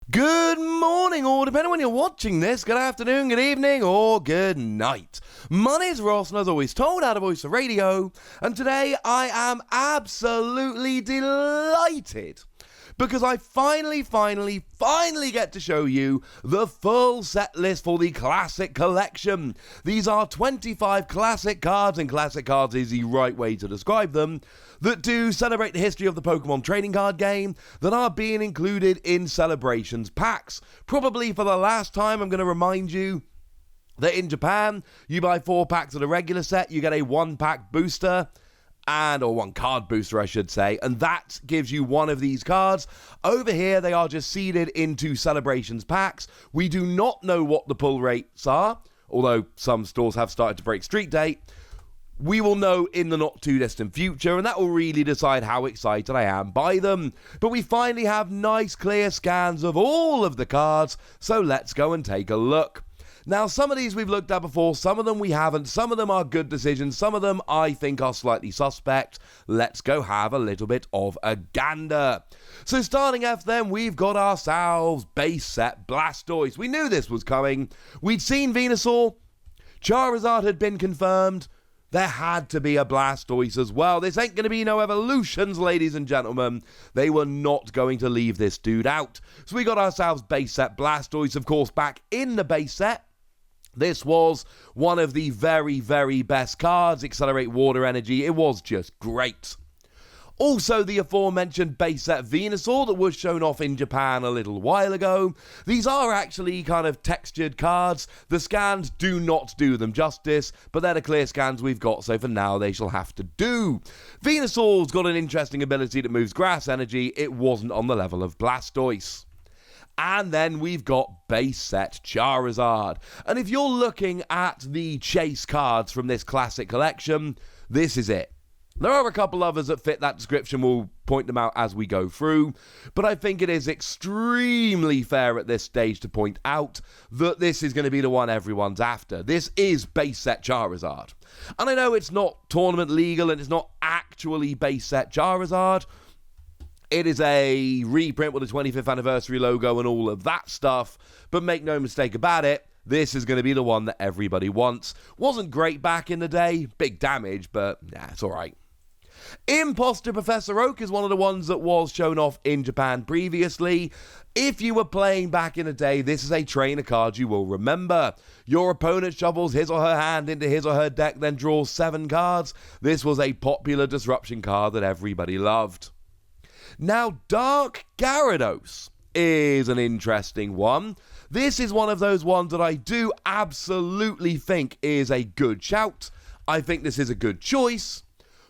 Good morning, or depending on when you're watching this, good afternoon, good evening, or good night. My name's Ross, and as always told, out of voice of radio, and today I am absolutely delighted because I finally get to show you the full set list for the Classic Collection. These are 25 classic cards, and classic cards is the right way to describe them, that do celebrate the history of the Pokemon trading card game, that are being included in Celebrations packs. Probably for the last time, I'm going to remind you that in Japan, you buy 4 packs of the regular set, you get a 1-pack booster, or 1 card booster, I should say, and that gives you one of these cards. Over here, they are just seeded into Celebrations packs. We do not know what the pull rates are, although some stores have started to break street date. We will know in the not too distant future, and that will really decide how excited I am by them. But we finally have nice clear scans of all of the cards, so let's go and take a look. Now, some of these we've looked at before, some of them we haven't, some of them are good decisions, some of them I think are slightly suspect. Let's go have a little bit of a gander. So starting off then, we've got ourselves base set Blastoise. We knew this was coming. We'd seen Venusaur. Charizard had been confirmed. There had to be a Blastoise as well. This ain't going to be no evolutions, ladies and gentlemen. They were not going to leave this dude out. So we got ourselves base set Blastoise, of course, back in the base set. This was one of the very, very best cards. Accelerate Water Energy. It was just great. Also, the aforementioned base set Venusaur that was shown off in Japan a little while ago. These are actually kind of textured cards. The scans do not do them justice, but they're the clear scans we've got, so for now they shall have to do. Venusaur's got an interesting ability that moves grass energy. It wasn't on the level of Blastoise. And then we've got base set Charizard. And if you're looking at the chase cards from this classic collection, this is it. There are a couple others that fit that description. We'll point them out as we go through. But I think it is extremely fair at this stage to point out that this is going to be the one everyone's after. This is base set Charizard. And I know it's not tournament legal and it's not actually base set Charizard. It is a reprint with the 25th anniversary logo and all of that stuff. But make no mistake about it, this is going to be the one that everybody wants. Wasn't great back in the day. Big damage, but it's alright. Imposter Professor Oak is one of the ones that was shown off in Japan previously. If you were playing back in the day, this is a trainer card you will remember. Your opponent shovels his or her hand into his or her deck, then draws 7 cards. This was a popular disruption card that everybody loved. Now, Dark Gyarados is an interesting one. This is one of those ones that I do absolutely think is a good shout. I think this is a good choice.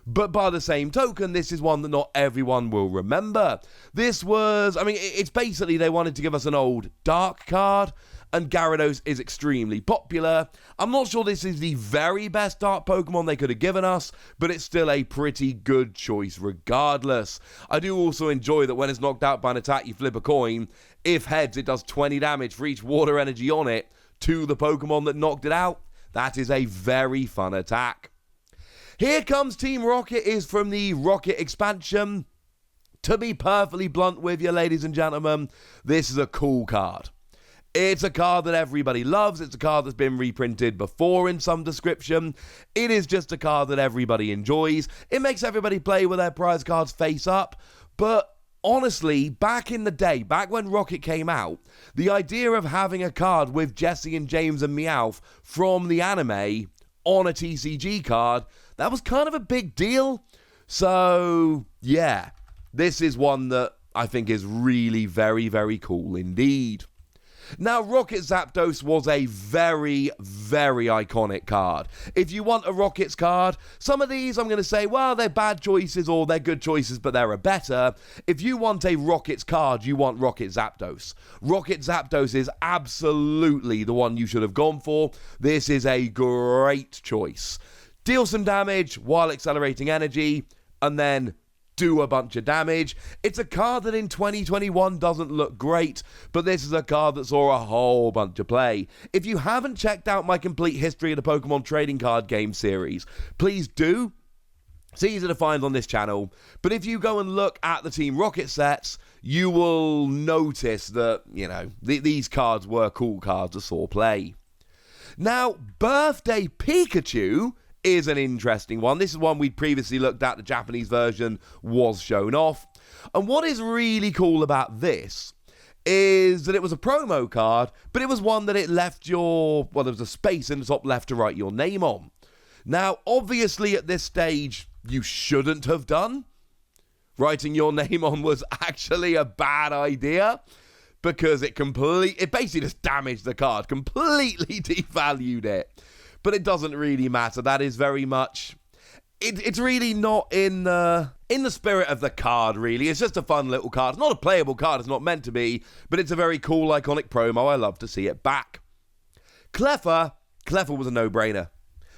But by the same token, this is one that not everyone will remember. This was, it's basically they wanted to give us an old Dark card, and Gyarados is extremely popular. I'm not sure this is the very best Dark Pokemon they could have given us, but it's still a pretty good choice regardless. I do also enjoy that when it's knocked out by an attack, you flip a coin. If heads, it does 20 damage for each water energy on it to the Pokemon that knocked it out. That is a very fun attack. Here Comes Team Rocket is from the Rocket expansion. To be perfectly blunt with you, ladies and gentlemen, this is a cool card. It's a card that everybody loves. It's a card that's been reprinted before in some description. It is just a card that everybody enjoys. It makes everybody play with their prize cards face up. But honestly, back in the day, back when Rocket came out, the idea of having a card with Jesse and James and Meowth from the anime on a TCG card, that was kind of a big deal. So, yeah, this is one that I think is really very, very cool indeed. Now, Rocket Zapdos was a very, very iconic card. If you want a Rockets card, some of these I'm going to say, well, they're bad choices or they're good choices, but they're a better. If you want a Rockets card, you want Rocket Zapdos. Rocket Zapdos is absolutely the one you should have gone for. This is a great choice. Deal some damage while accelerating energy, and then do a bunch of damage. It's a card that in 2021 doesn't look great, but this is a card that saw a whole bunch of play. If you haven't checked out my complete history of the Pokemon trading card game series, please do. It's easy to find on this channel, but if you go and look at the Team Rocket sets, you will notice that, you know, these cards were cool cards to saw play. Now, Birthday Pikachu is an interesting one. This is one we'd previously looked at. The Japanese version was shown off. And what is really cool about this is that it was a promo card, but it was one that it left well, there was a space in the top left to write your name on. Now, obviously at this stage, you shouldn't have done. Writing your name on was actually a bad idea because it basically just damaged the card, completely devalued it. But it doesn't really matter. That is very much... It's really not in the spirit of the card, really. It's just a fun little card. It's not a playable card. It's not meant to be. But it's a very cool, iconic promo. I love to see it back. Cleffa was a no-brainer.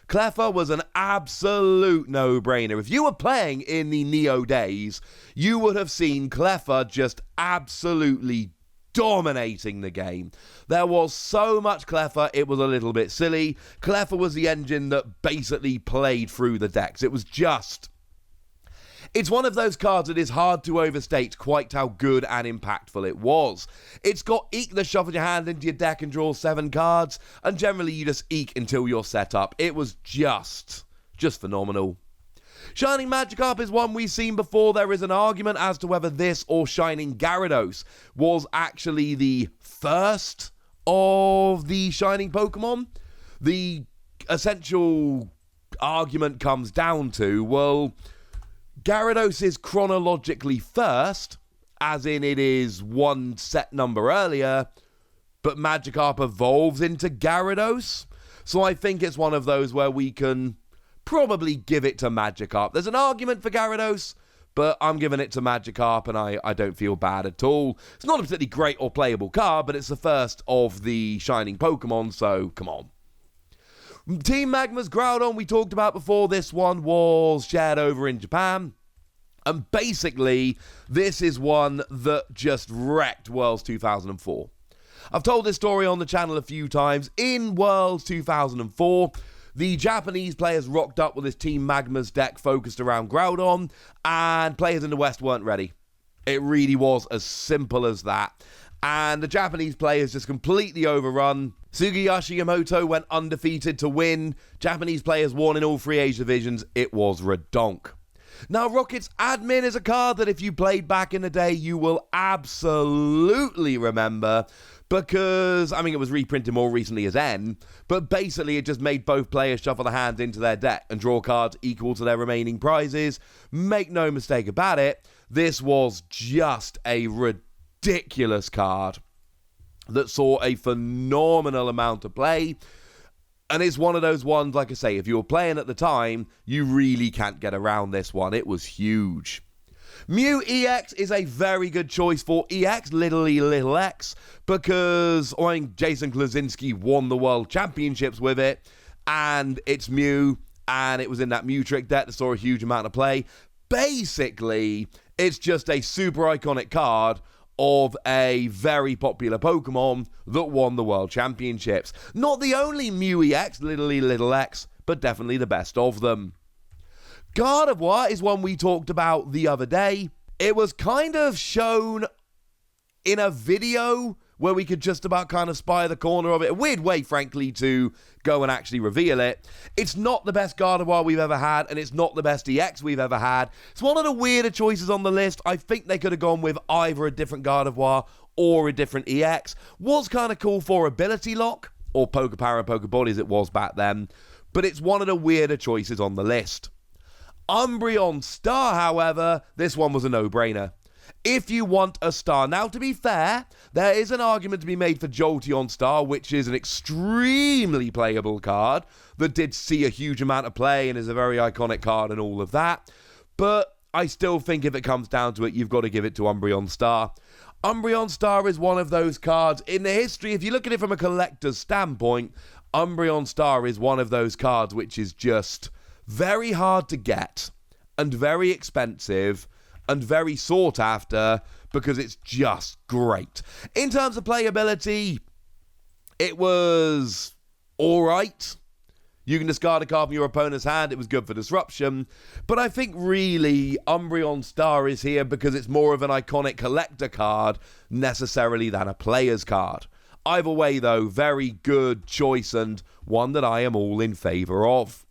Cleffa was an absolute no-brainer. If you were playing in the Neo days, you would have seen Cleffa just absolutely dominating the game. There was so much Cleffa, it was a little bit silly. Cleffa was the engine that basically played through the decks. It was just... It's one of those cards that is hard to overstate quite how good and impactful it was. It's got Eek that shuffles your hand into your deck and draws 7 cards, and generally you just Eek until you're set up. It was just phenomenal. Shining Magikarp is one we've seen before. There is an argument as to whether this or Shining Gyarados was actually the first of the Shining Pokemon. The essential argument comes down to, well, Gyarados is chronologically first, as in it is one set number earlier, but Magikarp evolves into Gyarados. So I think it's one of those where we can probably give it to Magikarp. There's an argument for Gyarados, but I'm giving it to Magikarp, and I don't feel bad at all. It's not a particularly great or playable card, but it's the first of the Shining Pokemon, so come on. Team Magma's Groudon, we talked about before. This one was shared over in Japan. And basically, this is one that just wrecked Worlds 2004. I've told this story on the channel a few times. In Worlds 2004, the Japanese players rocked up with this Team Magma's deck focused around Groudon, and players in the West weren't ready. It really was as simple as that. And the Japanese players just completely overrun. Sugiyashi Yamamoto went undefeated to win. Japanese players won in all 3 Asia divisions. It was redonk. Now, Rocket's Admin is a card that if you played back in the day, you will absolutely remember because, I mean, it was reprinted more recently as N, but basically it just made both players shuffle the hands into their deck and draw cards equal to their remaining prizes. Make no mistake about it, this was just a ridiculous card that saw a phenomenal amount of play. And it's one of those ones, like I say, if you were playing at the time, you really can't get around this one. It was huge. Mew EX is a very good choice for EX, little X, because Jason Klaczynski won the World Championships with it, and it's Mew, and it was in that Mew trick deck that saw a huge amount of play. Basically, it's just a super iconic card of a very popular Pokemon that won the World Championships. Not the only Mew EX, little X, but definitely the best of them. Gardevoir is one we talked about the other day. It was kind of shown in a video where we could just about kind of spy the corner of it. A weird way, frankly, to go and actually reveal it. It's not the best Gardevoir we've ever had, and it's not the best EX we've ever had. It's one of the weirder choices on the list. I think they could have gone with either a different Gardevoir or a different EX. Was kind of cool for Ability Lock, or Pokepower and Pokeball as it was back then, but it's one of the weirder choices on the list. Umbreon Star, however, this one was a no-brainer. If you want a star. Now, to be fair, there is an argument to be made for Jolteon Star, which is an extremely playable card that did see a huge amount of play and is a very iconic card and all of that. But I still think if it comes down to it, you've got to give it to Umbreon Star. Umbreon Star is one of those cards in the history, if you look at it from a collector's standpoint, Umbreon Star is one of those cards which is just very hard to get and very expensive and very sought after because it's just great. In terms of playability, it was alright. You can discard a card from your opponent's hand. It was good for disruption. But I think really Umbreon Star is here because it's more of an iconic collector card necessarily than a player's card. Either way, though, very good choice and one that I am all in favour of.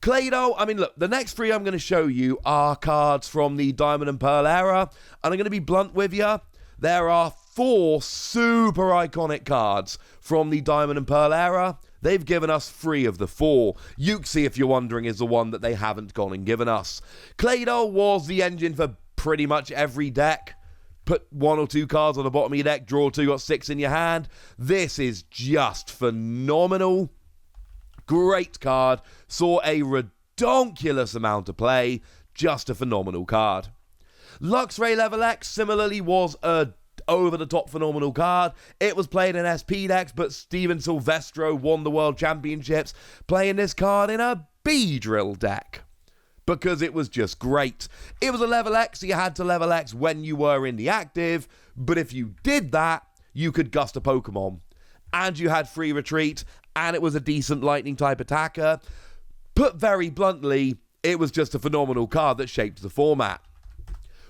Clado, I mean, look, the next three I'm going to show you are cards from the Diamond and Pearl era, and I'm going to be blunt with you. There are 4 super iconic cards from the Diamond and Pearl era. They've given us 3 of the 4. Uxie, if you're wondering, is the one that they haven't gone and given us. Clado was the engine for pretty much every deck. Put 1 or 2 cards on the bottom of your deck, draw 2, got 6 in your hand. This is just phenomenal. Great card. Saw a redonkulous amount of play. Just a phenomenal card. Luxray Level X similarly was a over-the-top phenomenal card. It was played in SP decks, but Steven Silvestro won the World Championships playing this card in a B-Drill deck. Because it was just great. It was a Level X, so you had to Level X when you were in the active, but if you did that, you could gust a Pokemon. And you had free retreat, and it was a decent lightning type attacker. Put very bluntly, it was just a phenomenal card that shaped the format.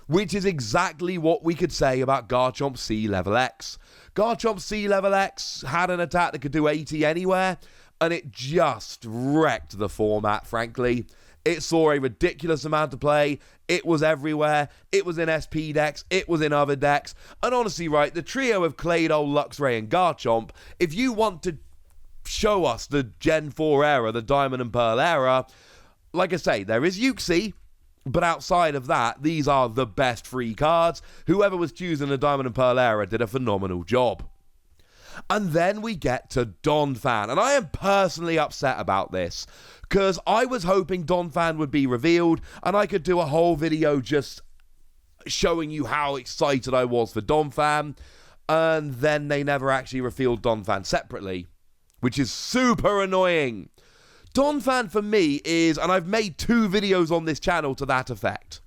Which is exactly what we could say about Garchomp C Level X. Garchomp C Level X had an attack that could do 80 anywhere, and it just wrecked the format, frankly. It saw a ridiculous amount of play. It was everywhere. It was in SP decks. It was in other decks. And honestly, right, the trio of Clado, Luxray, and Garchomp, if you want to show us the Gen 4 era, the Diamond and Pearl era, like I say, there is Uxie, but outside of that, these are the best 3 cards. Whoever was choosing the Diamond and Pearl era did a phenomenal job. And then we get to Donphan, and I am personally upset about this, because I was hoping Donphan would be revealed, and I could do a whole video just showing you how excited I was for Donphan, and then they never actually revealed Donphan separately, which is super annoying. Donphan for me is, and I've made 2 videos on this channel to that effect,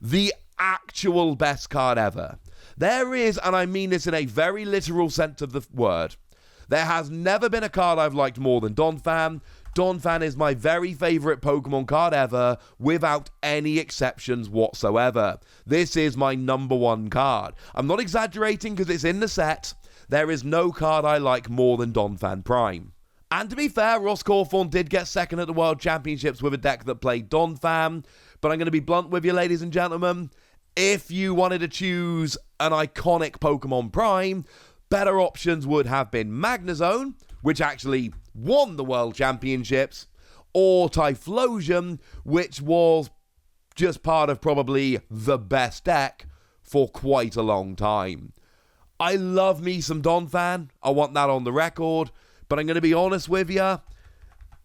the actual best card ever. There is, and I mean this in a very literal sense of the word, there has never been a card I've liked more than Donphan. Donphan is my very favourite Pokemon card ever, without any exceptions whatsoever. This is my #1 card. I'm not exaggerating because it's in the set. There is no card I like more than Donphan Prime. And to be fair, Ross Cawthorn did get second at the World Championships with a deck that played Donphan, but I'm going to be blunt with you, ladies and gentlemen. If you wanted to choose an iconic Pokemon Prime, better options would have been Magnezone, which actually won the World Championships, or Typhlosion, which was just part of probably the best deck for quite a long time. I love me some Donphan. I want that on the record, but I'm going to be honest with you.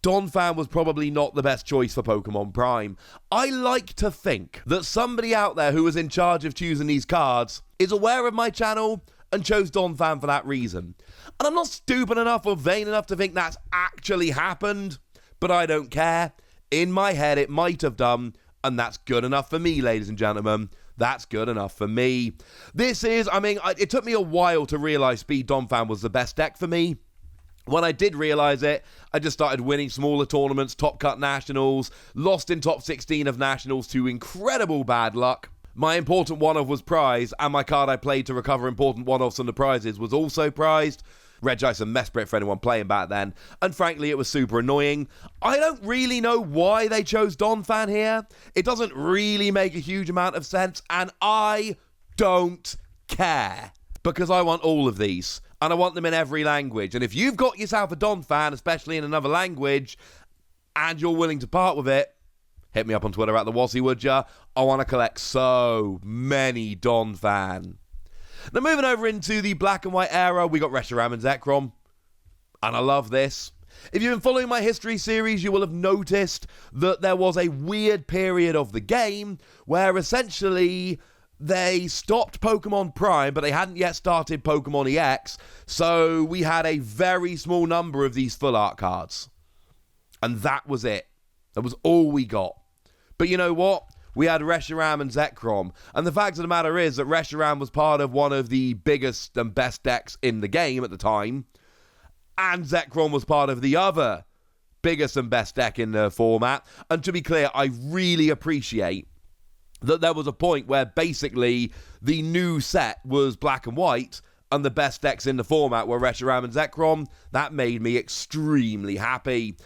Donphan was probably not the best choice for Pokemon Prime. I like to think that somebody out there who was in charge of choosing these cards is aware of my channel and chose Donphan for that reason. And I'm not stupid enough or vain enough to think that's actually happened, but I don't care. In my head, it might have done, and that's good enough for me, ladies and gentlemen. That's good enough for me. This is, it took me a while to realise Speed Donphan was the best deck for me. When I did realise it, I just started winning smaller tournaments, Top Cut Nationals, lost in top 16 of Nationals to incredible bad luck. My important one-off was prized, and my card I played to recover important one-offs and the prizes was also prized. Regice and Mesprit for anyone playing back then, and frankly it was super annoying. I don't really know why they chose Donphan here. It doesn't really make a huge amount of sense, and I don't care. Because I want all of these. And I want them in every language. And if you've got yourself a Donphan, especially in another language, and you're willing to part with it, hit me up on Twitter at the Wazzy, would ya? I want to collect so many Donphan. Now moving over into the black and white era, we got Reshiram and Zekrom. And I love this. If you've been following my history series, you will have noticed that there was a weird period of the game where essentially they stopped Pokemon Prime, but they hadn't yet started Pokemon EX, so we had a very small number of these full art cards. And that was it. That was all we got. But you know what? We had Reshiram and Zekrom, and the fact of the matter is that Reshiram was part of one of the biggest and best decks in the game at the time, and Zekrom was part of the other biggest and best deck in the format. And to be clear, I really appreciate that there was a point where basically the new set was black and white, and the best decks in the format were Reshiram and Zekrom. That made me extremely happy.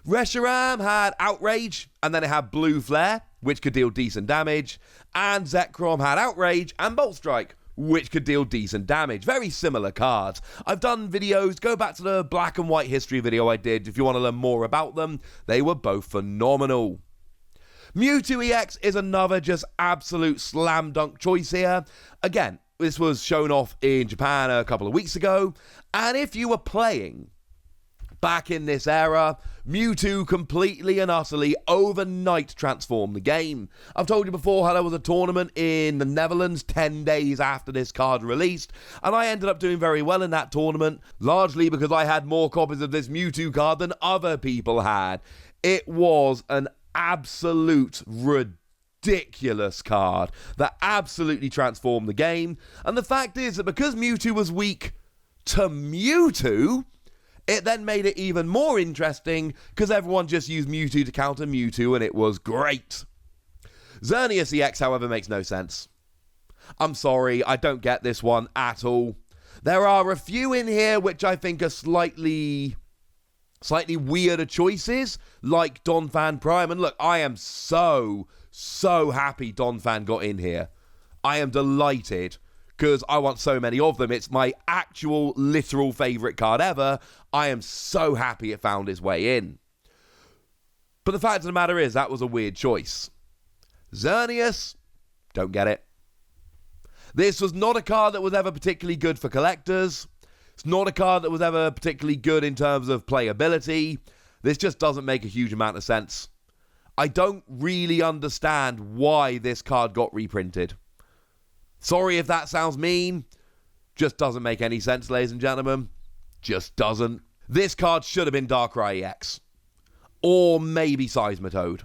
Reshiram had Outrage, and then it had Blue Flare, which could deal decent damage, and Zekrom had Outrage and Bolt Strike, which could deal decent damage. Very similar cards. I've done videos, go back to the black and white history video I did if you want to learn more about them. They were both phenomenal. Mewtwo EX is another just absolute slam dunk choice here. Again, this was shown off in Japan a couple of weeks ago, and if you were playing back in this era, Mewtwo completely and utterly overnight transformed the game. I've told you before how there was a tournament in the Netherlands 10 days after this card released, and I ended up doing very well in that tournament, largely because I had more copies of this Mewtwo card than other people had. It was an absolute ridiculous card that absolutely transformed the game, and the fact is that because Mewtwo was weak to Mewtwo, it then made it even more interesting because everyone just used Mewtwo to counter Mewtwo, and it was great. Xerneas EX, however, makes no sense. I'm sorry, I don't get this one at all. There are a few in here which I think are slightly weirder choices, like Donfan Prime. And look, I am so happy Donphan got in here. I am delighted because I want so many of them. It's my actual literal favourite card ever. I am so happy it found its way in. But the fact of the matter is, that was a weird choice. Xerneas, don't get it. This was not a card that was ever particularly good for collectors. It's not a card that was ever particularly good in terms of playability. This just doesn't make a huge amount of sense. I don't really understand why this card got reprinted. Sorry if that sounds mean. Just doesn't make any sense, ladies and gentlemen. Just doesn't. This card should have been Darkrai EX. Or maybe Seismitoad.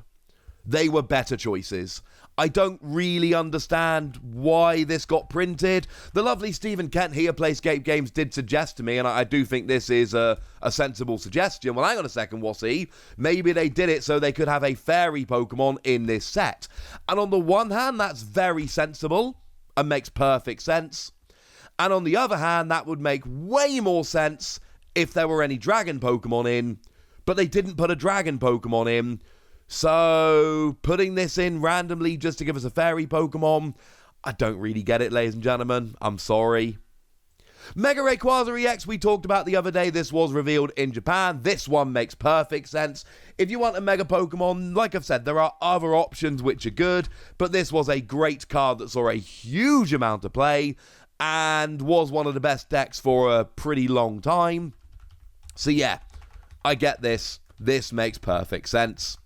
They were better choices. I don't really understand why this got printed. The lovely Stephen Kent here, Playscape Games, did suggest to me, and I do think this is a sensible suggestion. Well, hang on a second, Wassy. Maybe they did it so they could have a fairy Pokemon in this set. And on the one hand, that's very sensible and makes perfect sense. And on the other hand, that would make way more sense if there were any dragon Pokemon in, but they didn't put a dragon Pokemon in. So, putting this in randomly just to give us a fairy Pokemon, I don't really get it, ladies and gentlemen. I'm sorry. Mega Rayquaza EX, we talked about the other day. This was revealed in Japan. This one makes perfect sense. If you want a Mega Pokemon, like I've said, there are other options which are good, but this was a great card that saw a huge amount of play and was one of the best decks for a pretty long time. So yeah, I get this. This makes perfect sense.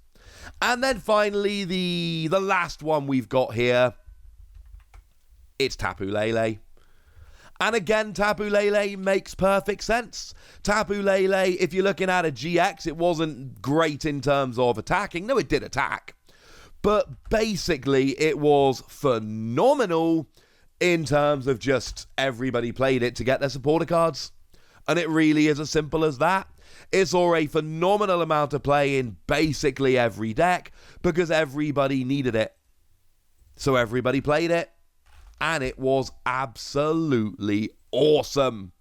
And then finally, the last one we've got here, it's Tapu Lele. And again, Tapu Lele makes perfect sense. Tapu Lele, if you're looking at a GX, it wasn't great in terms of attacking. No, it did attack. But basically, it was phenomenal in terms of just everybody played it to get their supporter cards. And it really is as simple as that. It saw a phenomenal amount of play in basically every deck because everybody needed it. So everybody played it, and it was absolutely awesome.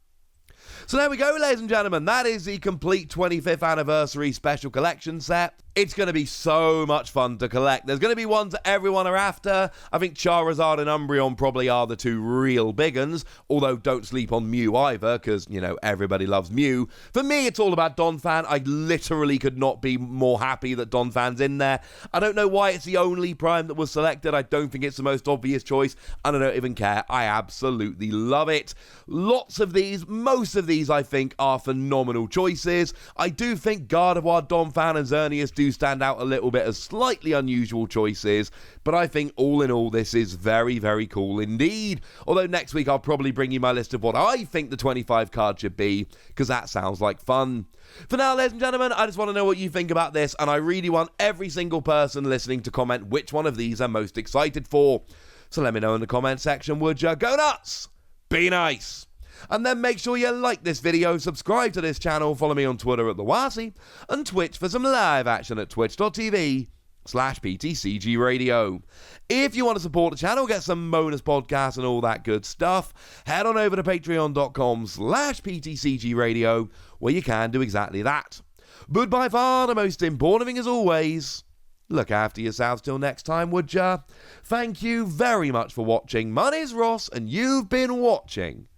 So there we go, ladies and gentlemen. That is the complete 25th anniversary special collection set. It's going to be so much fun to collect. There's going to be ones that everyone are after. I think Charizard and Umbreon probably are the two real big uns, although don't sleep on Mew either, because, you know, everybody loves Mew. For me, it's all about Donphan. I literally could not be more happy that Donphan's in there. I don't know why it's the only Prime that was selected. I don't think it's the most obvious choice, and I don't even care. I absolutely love it. Lots of these, most of these, I think, are phenomenal choices. I do think Gardevoir, Donphan, and Xerneas do stand out a little bit as slightly unusual choices, but I think all in all this is very, very cool indeed. Although next week I'll probably bring you my list of what I think the 25 cards should be, because that sounds like fun. For now, ladies and gentlemen, I just want to know what you think about this, and I really want every single person listening to comment which one of these I'm most excited for. So let me know in the comment section, would ya? Go nuts! Be nice! And then make sure you like this video, subscribe to this channel, follow me on Twitter at TheWasi, and Twitch for some live action at twitch.tv/PTCG Radio. If you want to support the channel, get some bonus podcasts and all that good stuff, head on over to patreon.com/PTCG Radio, where you can do exactly that. But by far the most important thing as always, look after yourselves till next time, would ya? Thank you very much for watching. My name's Ross, and you've been watching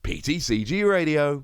PTCG Radio.